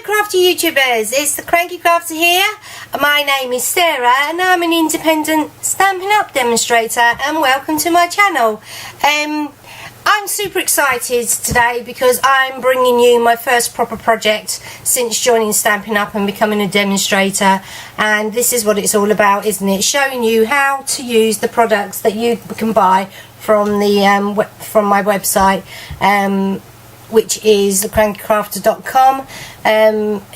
crafty YouTubers, it's the Cranky Crafter here. My name is Sarah and I'm an independent Stampin' Up demonstrator, and welcome to my channel. I'm super excited today because I'm bringing you my first proper project since joining Stampin' Up and becoming a demonstrator, and this is what it's all about, isn't it? Showing you how to use the products that you can buy from the from my website, which is thecrankycrafter.com,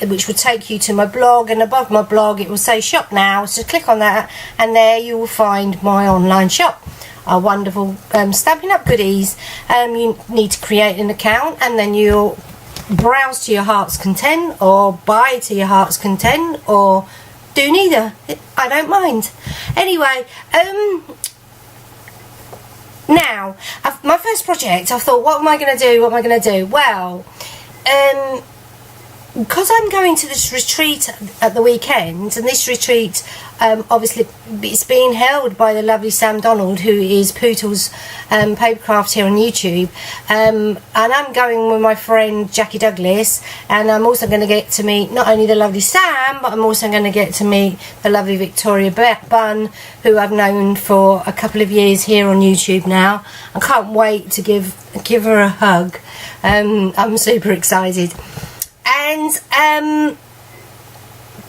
which will take you to my blog, and above my blog it will say shop now, so click on that and there you will find my online shop. Our wonderful Stampin' Up goodies. You need to create an account and then you'll browse to your heart's content, or buy to your heart's content, or do neither. I don't mind. Anyway, now, my first project, I thought, what am I going to do? What am I going to do? Well, because I'm going to this retreat at the weekend, and this retreat, obviously, it's being held by the lovely Sam Donald, who is Pootles Papercraft here on YouTube, and I'm going with my friend Jackie Douglas, and I'm also going to get to meet not only the lovely Sam, but I'm also going to get to meet the lovely Victoria Bunn, who I've known for a couple of years here on YouTube now. I can't wait to give her a hug. I'm super excited. And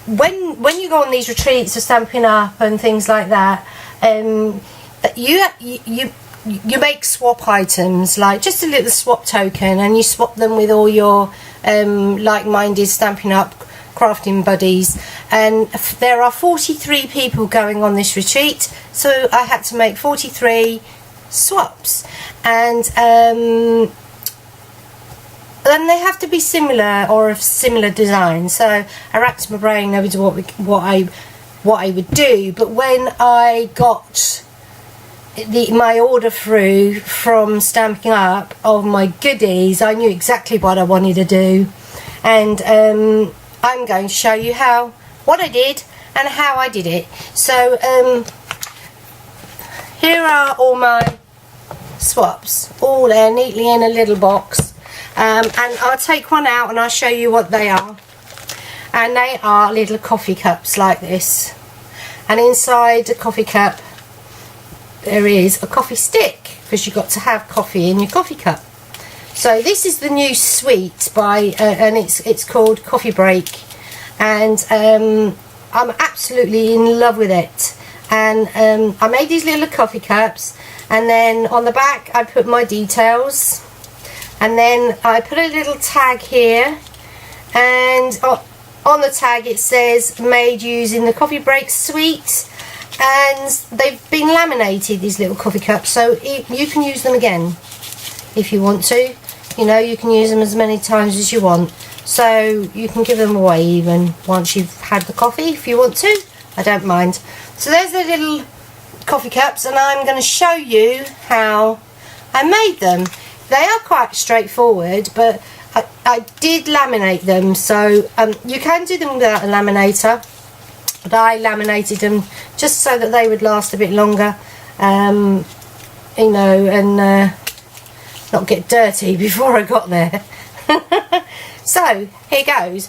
when you go on these retreats of Stampin' Up and things like that, you make swap items, like just a little swap token, and you swap them with all your like-minded Stampin' Up crafting buddies. And there are 43 people going on this retreat, so I had to make 43 swaps, and then they have to be similar or of similar design. So I racked my brain over to what I would do. But when I got my order through from Stampin' Up of my goodies, I knew exactly what I wanted to do, and I'm going to show you what I did and how I did it. So here are all my swaps, all there neatly in a little box. And I'll take one out and I'll show you what they are. And they are little coffee cups like this, and inside the coffee cup there is a coffee stick, because you've got to have coffee in your coffee cup. So this is the new sweet by and it's called Coffee Break, and I'm absolutely in love with it. And I made these little coffee cups, and then on the back I put my details. And then I put a little tag here, and on the tag it says made using the Coffee Break suite, and they've been laminated, these little coffee cups, so you can use them again if you want to. You know, you can use them as many times as you want, so you can give them away even once you've had the coffee if you want to. I don't mind. So there's the little coffee cups, and I'm going to show you how I made them. They are quite straightforward, but I did laminate them, so you can do them without a laminator, but I laminated them just so that they would last a bit longer, you know, and not get dirty before I got there. So here goes.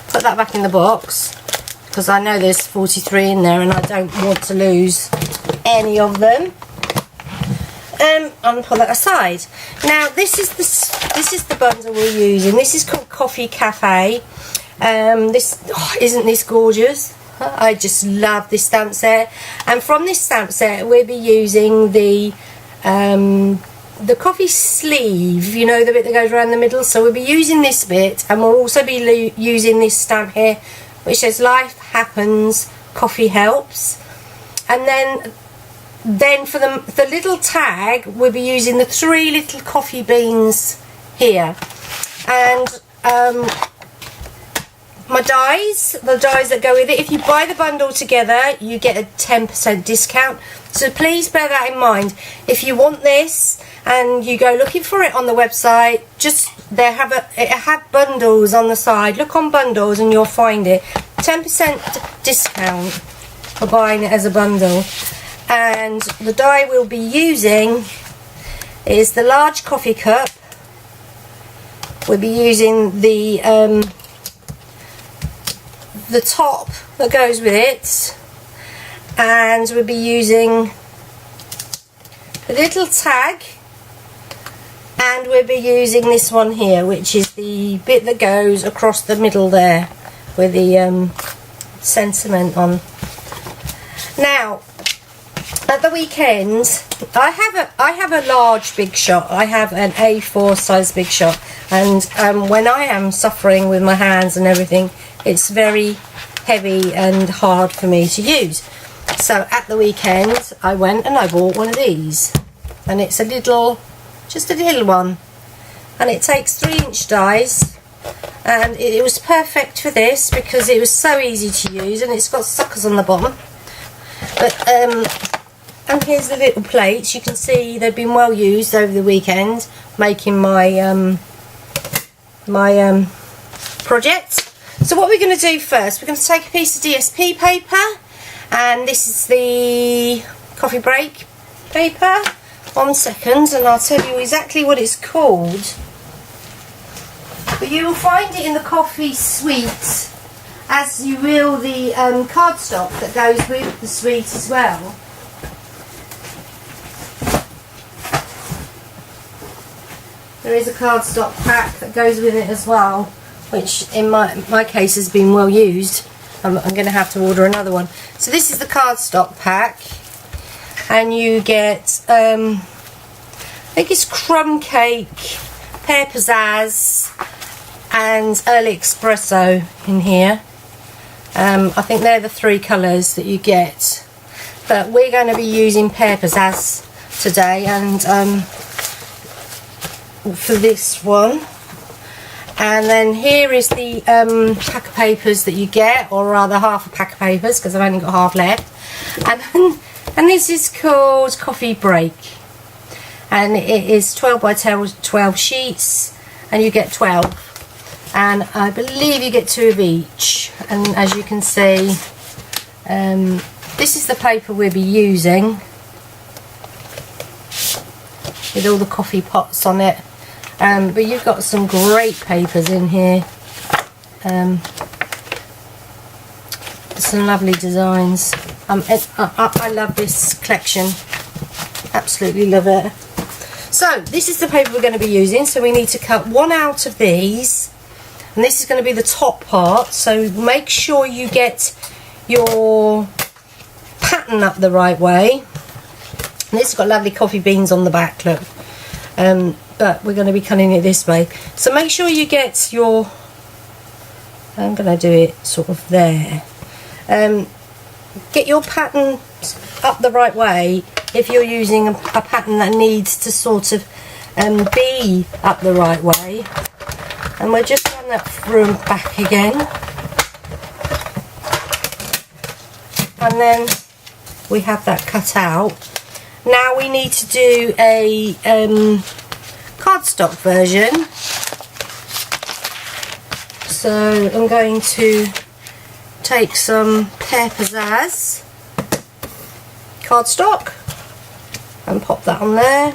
Put that back in the box, because I know there's 43 in there and I don't want to lose any of them. I'll put that aside. Now this is the bundle we're using. This is called Coffee Cafe. Isn't this gorgeous? I just love this stamp set. And from this stamp set we'll be using the coffee sleeve, you know, the bit that goes around the middle. So we'll be using this bit, and we'll also be using this stamp here which says life happens, coffee helps. And then for the little tag we'll be using the 3 little coffee beans here, and my dies, the dies that go with it. If you buy the bundle together you get a 10% discount, so please bear that in mind. If you want this and you go looking for it on the website, just it have bundles on the side. Look on bundles and you'll find it. 10% discount for buying it as a bundle. And the die we'll be using is the large coffee cup, we'll be using the top that goes with it, and we'll be using a little tag, and we'll be using this one here, which is the bit that goes across the middle there with the sentiment on. Now at the weekend I have a large Big Shot. I have an A4 size Big Shot, and when I am suffering with my hands and everything, it's very heavy and hard for me to use. So at the weekend I went and I bought one of these, and it's a little, just a little one, and it takes 3-inch dies, and it was perfect for this because it was so easy to use, and it's got suckers on the bottom. But and here's the little plates. You can see they've been well used over the weekend making my project. So what we're going to do first, we're going to take a piece of DSP paper, and this is the coffee break paper. 1 second, and I'll tell you exactly what it's called. But you will find it in the coffee suite, as you will the cardstock that goes with the suite as well. There is a cardstock pack that goes with it as well, which in my case has been well used. I'm going to have to order another one. So this is the cardstock pack, and you get I think it's crumb cake, pear pizzazz, and early espresso in here. I think they're the 3 colours that you get, but we're going to be using pear pizzazz today, and for this one. And then here is the pack of papers that you get, or rather half a pack of papers, because I've only got half left. And this is called Coffee Break, and it is 12 by 12 sheets, and you get 12, and I believe you get 2 of each. And as you can see, this is the paper we'll be using, with all the coffee pots on it. But you've got some great papers in here, some lovely designs. I love this collection, absolutely love it. So this is the paper we're going to be using, so we need to cut 1 out of these, and this is going to be the top part, so make sure you get your pattern up the right way. And this has got lovely coffee beans on the back, look. But we're going to be cutting it this way, so make sure you get your, I'm going to do it sort of there, get your pattern up the right way if you're using a pattern that needs to sort of be up the right way. And we'll just run that through and back again, and then we have that cut out. Now we need to do a cardstock version, so I'm going to take some pear pizzazz cardstock and pop that on there.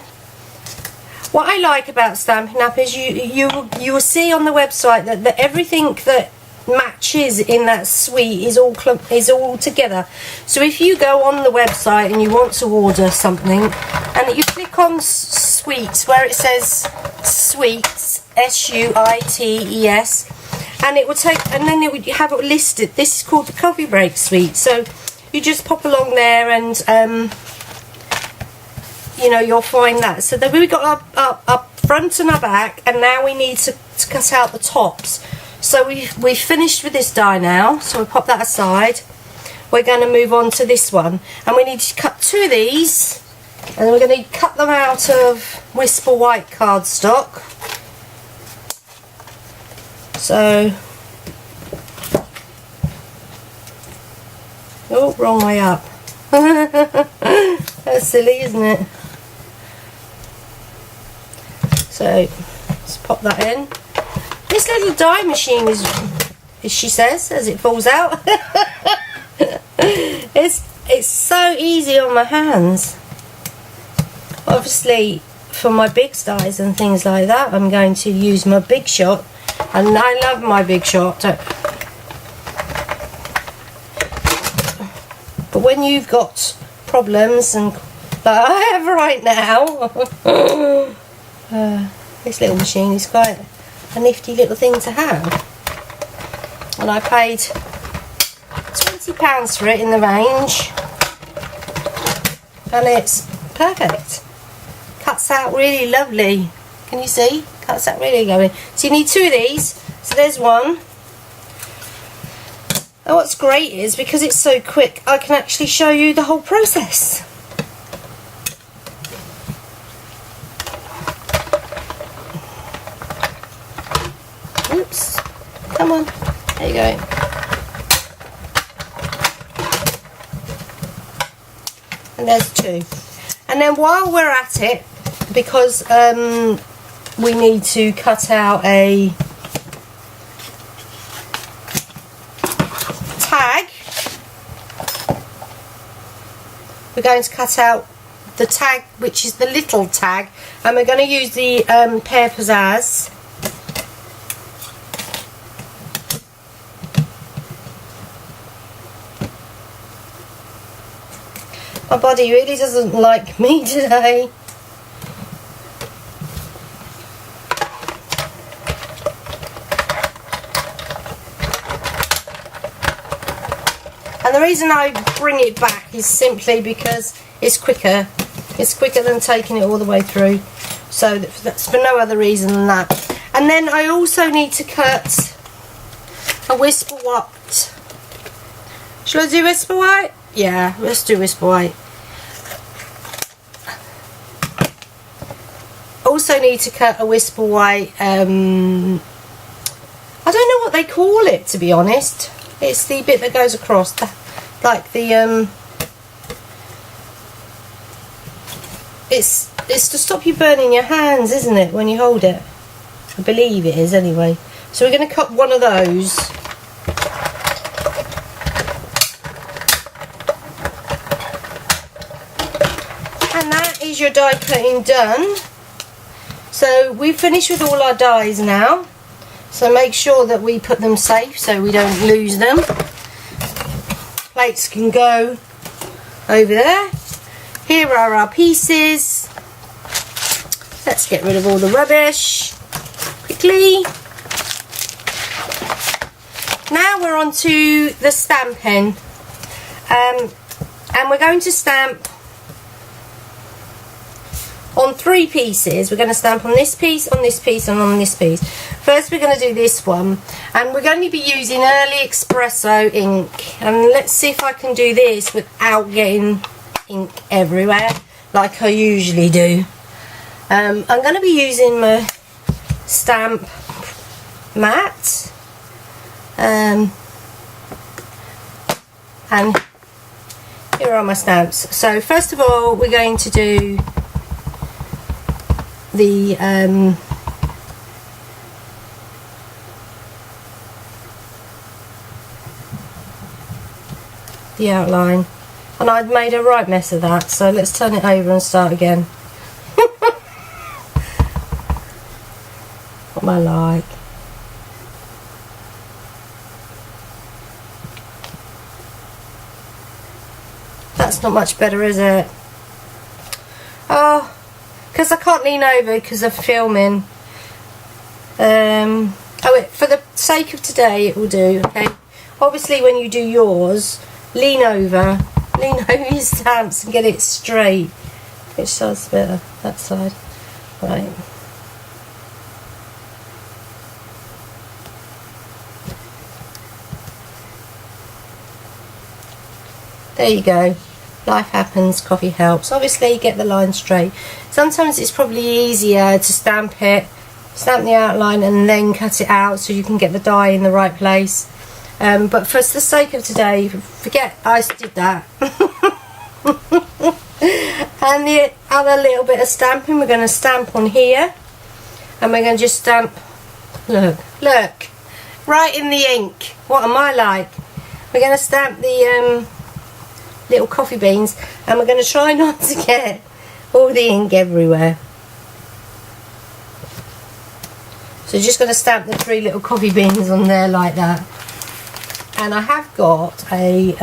What I like about Stampin' Up is you will see on the website that everything that matches in that suite is all together. So if you go on the website and you want to order something, and you click on suites where it says suites, S-U-I-T-E-S, and it will take, and then it would have it listed. This is called the Coffee Break suite. So you just pop along there, and you know, you'll find that. So then we've got our front and our back, and now we need to cut out the tops. So we've finished with this die now, so we'll pop that aside. We're going to move on to this one, and we need to cut 2 of these, and we're going to cut them out of Whisper White cardstock. So, oh, wrong way up. That's silly, isn't it? So let's pop that in. This little die machine is, as she says, as it falls out, it's so easy on my hands. Obviously for my big dies and things like that, I'm going to use my Big Shot, and I love my Big Shot. But when you've got problems, and like I have right now, this little machine is quite a nifty little thing to have, and I paid £20 for it in the range, and it's perfect. Cuts out really lovely. Can you see? Cuts out really lovely. So you need 2 of these. So there's one. And what's great is, because it's so quick, I can actually show you the whole process. Oops. Come on. There you go. And there's 2. And then while we're at it, because we need to cut out a tag, we're going to cut out the tag, which is the little tag, and we're going to use the Pear Pizzazz. My body really doesn't like me today. And the reason I bring it back is simply because it's quicker. It's quicker than taking it all the way through. So that's for no other reason than that. And then I also need to cut a Whisper White. Shall I do Whisper White? Yeah, let's do Whisper White. Also need to cut a Whisper White, I don't know what they call it, to be honest. It's the bit that goes across, like the, it's to stop you burning your hands, isn't it, when you hold it? I believe it is, anyway. So we're going to cut one of those. And that is your die cutting done. So we've finished with all our dies now. So make sure that we put them safe so we don't lose them. Plates can go over there. Here are our pieces. Let's get rid of all the rubbish quickly. Now we're on to the stamping. And we're going to stamp on 3 pieces. We're going to stamp on this piece, on this piece, and on this piece. First we're going to do this one, and we're going to be using Early Espresso ink, and let's see if I can do this without getting ink everywhere like I usually do. I'm going to be using my stamp mat, and here are my stamps. So first of all we're going to do the outline, and I'd made a right mess of that, so let's turn it over and start again. What am I like? That's not much better, is it? Oh, because I can't lean over because of filming. Oh, for the sake of today it will do, okay? Obviously when you do yours, lean over your stamps and get it straight. Which side's better? That side. Right. There you go. Life happens, coffee helps. Obviously get the line straight. Sometimes it's probably easier to stamp the outline and then cut it out so you can get the die in the right place. But for the sake of today, forget I did that. And the other little bit of stamping, we're going to stamp on here, and we're going to just stamp, look, right in the ink. What am I like? We're going to stamp the little coffee beans, and we're going to try not to get all the ink everywhere. So just going to stamp the 3 little coffee beans on there like that. And I have got a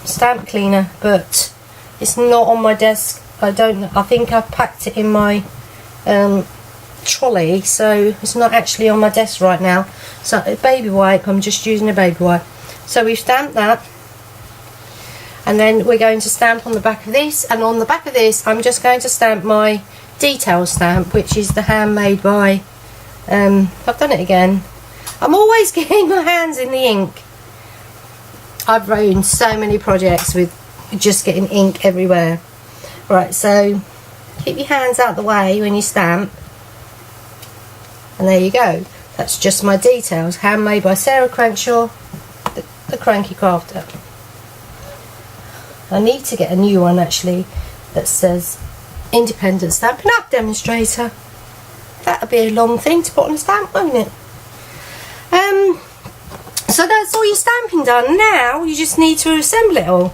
stamp cleaner, but it's not on my desk. I think I've packed it in my trolley, so it's not actually on my desk right now. So a baby wipe, I'm just using a baby wipe. So we've stamped that, and then we're going to stamp on the back of this, and on the back of this I'm just going to stamp my detail stamp, which is the handmade by I've done it again. I'm always getting my hands in the ink. I've ruined so many projects with just getting ink everywhere. Right, so keep your hands out the way when you stamp, and there you go. That's just my details, handmade by Sarah Crankshaw, the Cranky Crafter. I need to get a new one actually that says Independent Stampin' Up Demonstrator. That'd be a long thing to put on a stamp, wouldn't it? So that's all your stamping done. Now you just need to assemble it all.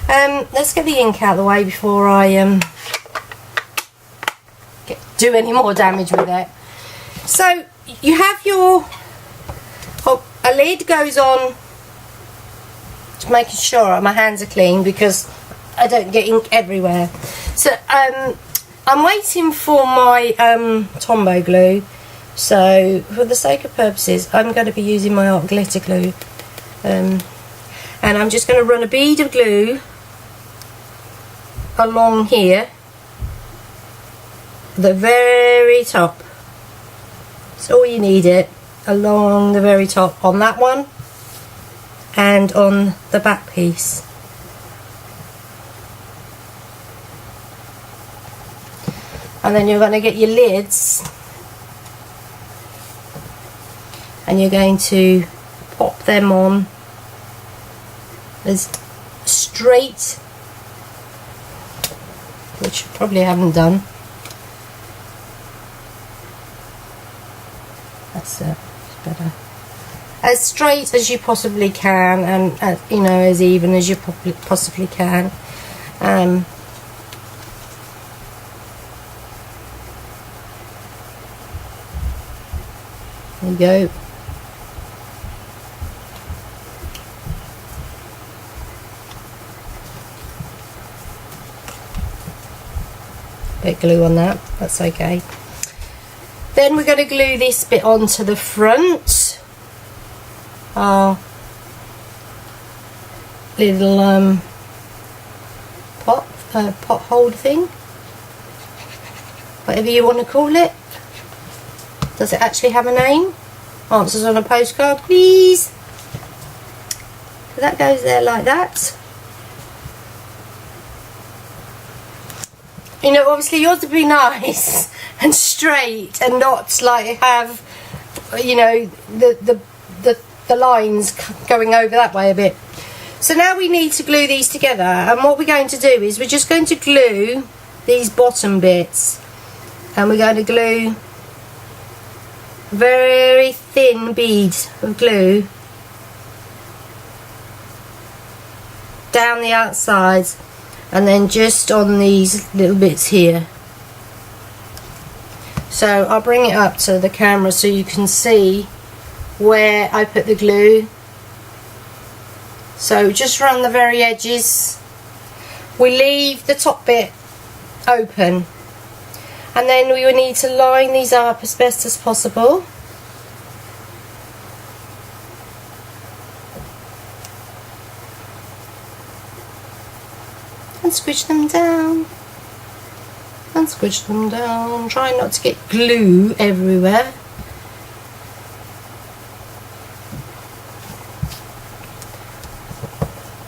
Let's get the ink out of the way before I do any more damage with it. So you have your a lid goes on, to making sure my hands are clean because I don't get ink everywhere. So I'm waiting for my Tombow glue, so for the sake of purposes I'm going to be using my art glitter glue, and I'm just going to run a bead of glue along here, the very top. That's all you need it, along the very top on that one and on the back piece. And then you're going to get your lids and you're going to pop them on as straight, which I probably haven't done. That's it's better. As straight as you possibly can, and you know, as even as you possibly can. There you go. Bit of glue on that, that's okay. Then we're going to glue this bit onto the front. Our little pot hold thing, whatever you want to call it. Does it actually have a name? Answers on a postcard, please. So that goes there like that. You know, obviously yours would be nice and straight and not like have, you know, the lines going over that way a bit. So now we need to glue these together, and what we're going to do is we're just going to glue these bottom bits, and we're going to glue very thin beads of glue down the outsides, and then just on these little bits here. So I'll bring it up to the camera so you can see where I put the glue. So just around the very edges. We leave the top bit open, and then we will need to line these up as best as possible. And squish them down. And squish them down. Try not to get glue everywhere.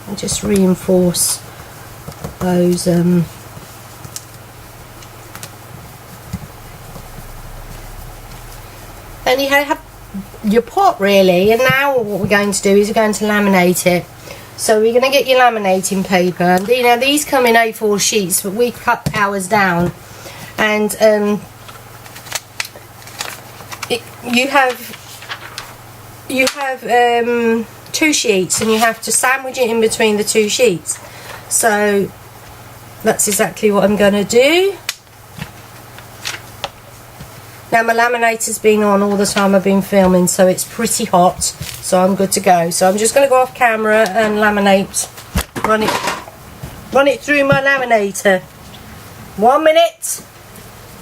And just reinforce those then you have your pot really, and now what we're going to do is we're going to laminate it. So we're going to get your laminating paper, and you know, these come in A4 sheets, but we cut ours down, and you have 2 sheets, and you have to sandwich it in between the 2 sheets. So that's exactly what I'm going to do. Now my laminator's been on all the time I've been filming, so it's pretty hot, so I'm good to go. So I'm just going to go off camera and laminate, run it through my laminator. 1 minute.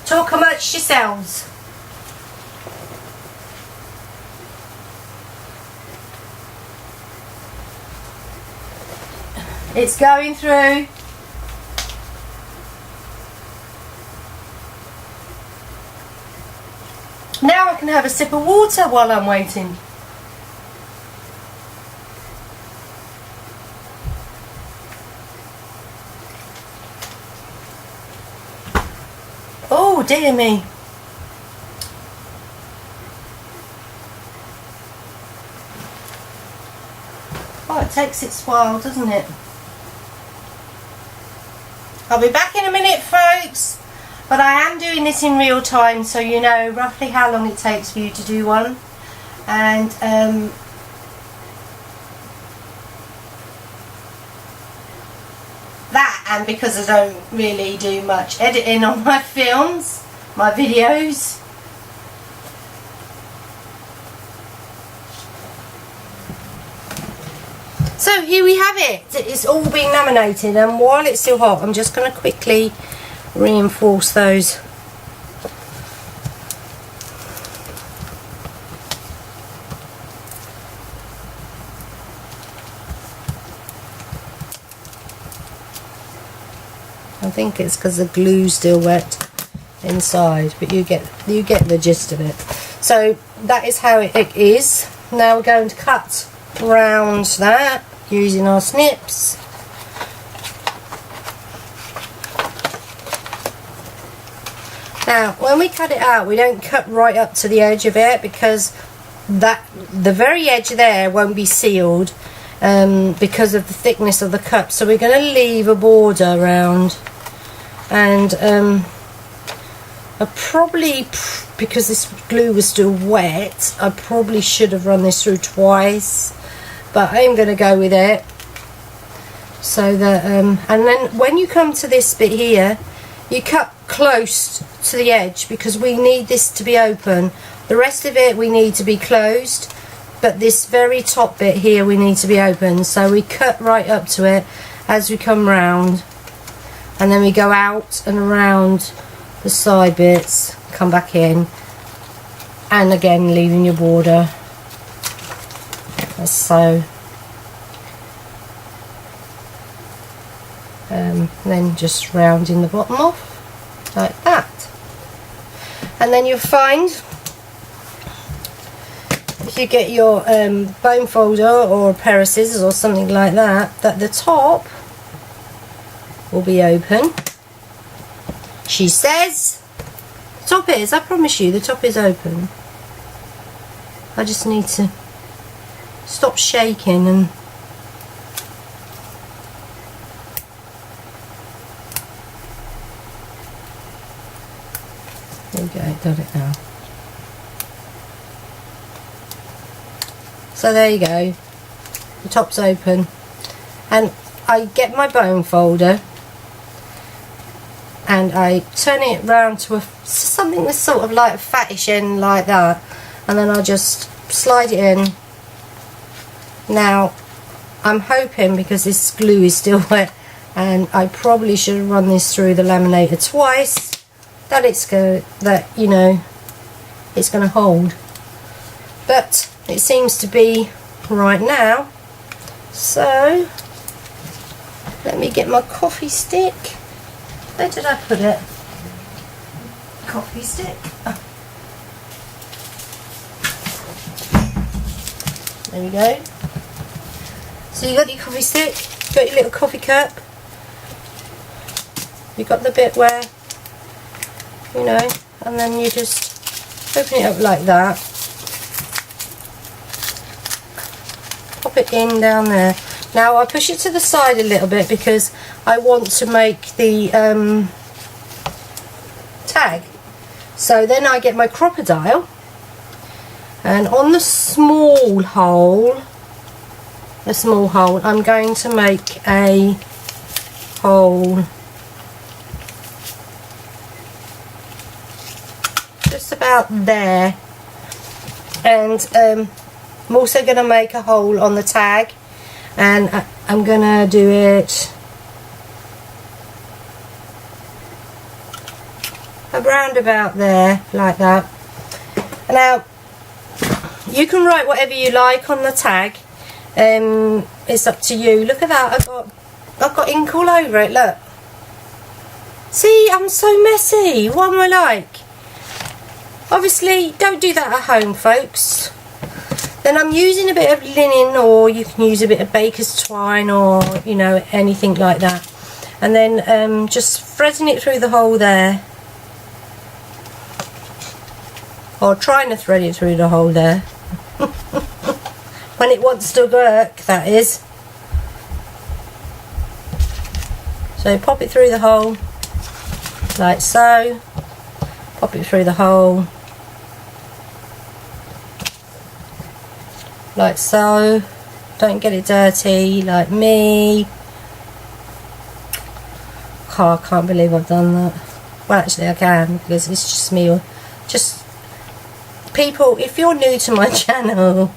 Talk amongst yourselves. It's going through. Now I can have a sip of water while I'm waiting. Oh dear me. Oh, it takes its while, doesn't it? I'll be back in a minute, folks. But I am doing this in real time, so you know roughly how long it takes for you to do one. And that, and because I don't really do much editing on my films, my videos. So here we have it. It's all been laminated, and while it's still hot, I'm just going to quickly reinforce those. I think it's because the glue's still wet inside, but you get the gist of it. So that is how it is. Now we're going to cut around that using our snips. Now when we cut it out, we don't cut right up to the edge of it, because the very edge there won't be sealed because of the thickness of the cup. So we're going to leave a border around, and I probably, because this glue was still wet, I probably should have run this through twice, but I'm going to go with it. So that and then when you come to this bit here, you cut close to the edge, because we need this to be open. The rest of it we need to be closed, but this very top bit here we need to be open. So we cut right up to it as we come round, and then we go out and around the side bits, come back in, and again leaving your border as so. Then just rounding the bottom off like that. And then you'll find, if you get your bone folder or a pair of scissors or something like that, that the top will be open. She says the top is, I promise you, the top is open. I just need to stop shaking and there we go, got it now. So there you go, the top's open, and I get my bone folder and I turn it round to something that's sort of like a fattish end like that, and then I just slide it in. Now I'm hoping, because this glue is still wet, and I probably should have run this through the laminator twice, that it's going, that you know it's going to hold, but it seems to be right now. So let me get my coffee stick. Where did I put it? Coffee stick. Oh. There we go. So you got your coffee stick, you got your little coffee cup, you got the bit where, you know, and then you just open it up like that, pop it in down there. Now I push it to the side a little bit because I want to make the tag. So then I get my crocodile, and on the small hole, I'm going to make a hole just about there. And I'm also going to make a hole on the tag, and I'm going to do it around about there, like that. Now you can write whatever you like on the tag, it's up to you. Look at that, I've got ink all over it, look. See, I'm so messy. What am I like? Obviously, don't do that at home, folks. Then I'm using a bit of linen, or you can use a bit of baker's twine, or, you know, anything like that. And then just threading it through the hole there. Or trying to thread it through the hole there. When it wants to work, that is. So pop it through the hole, like so. Pop it through the hole, like so. Don't get it dirty, like me. Oh, I can't believe I've done that. Well, actually I can, because it's just me. Just people, if you're new to my channel,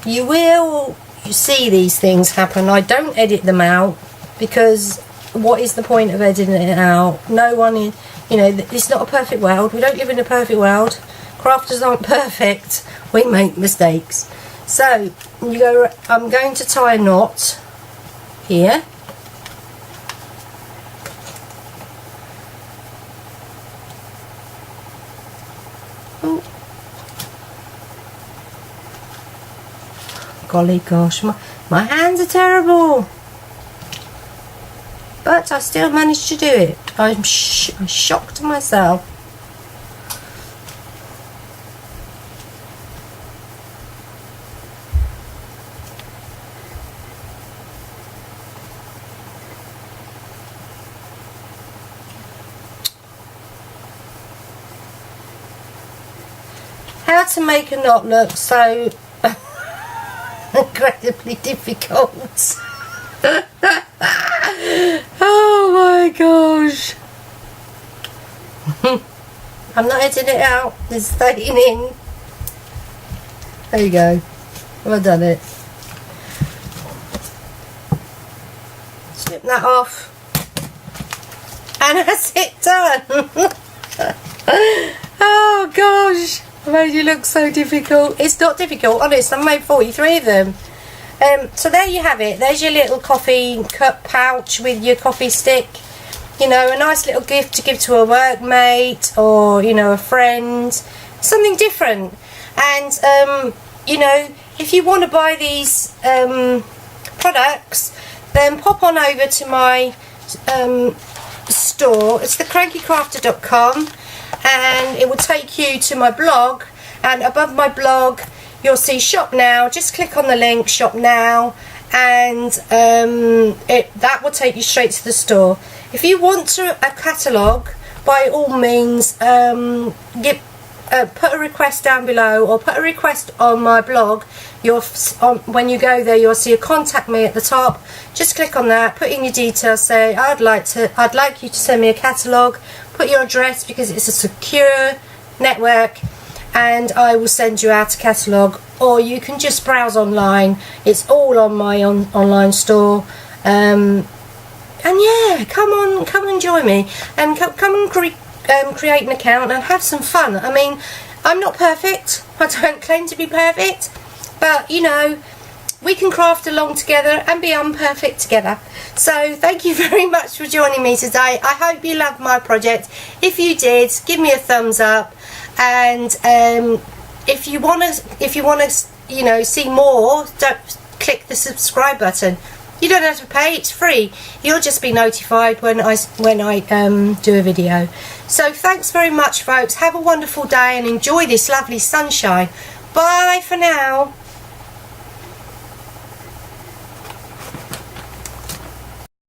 you will see these things happen. I don't edit them out, because what is the point of editing it out? No one is, you know, it's not a perfect world. We don't live in a perfect world. Crafters aren't perfect. We make mistakes. So you go. I'm going to tie a knot here. Ooh. Golly gosh, my hands are terrible. But I still managed to do it. I'm shocked myself. How to make a knot look so incredibly difficult. Oh my gosh. I'm not editing it out, it's staying in. There you go. I've done it. Snip that off. And that's it done. Oh gosh. I made you look so difficult. It's not difficult, honest. I made 43 of them. So there you have it. There's your little coffee cup pouch with your coffee stick. You know, a nice little gift to give to a workmate, or, you know, a friend. Something different. And, you know, if you want to buy these products, then pop on over to my store. It's thecrankycrafter.com, and it will take you to my blog, and above my blog you'll see shop now. Just click on the link shop now, and that will take you straight to the store. If you want a catalogue, by all means put a request down below, or put a request on my blog. When you go there, you'll see a contact me at the top. Just click on that, put in your details, say I'd like you to send me a catalogue, put your address, because it's a secure network, and I will send you out a catalogue. Or you can just browse online. It's all on my online store. And yeah, come and join me, and come and create an account and have some fun. I mean, I'm not perfect. I don't claim to be perfect, but you know, we can craft along together and be imperfect together. So thank you very much for joining me today. I hope you loved my project. If you did, give me a thumbs up, and if you want to you know, see more, don't click the subscribe button. You don't have to pay, it's free. You'll just be notified when I do a video. So thanks very much, folks. Have a wonderful day and enjoy this lovely sunshine. Bye for now.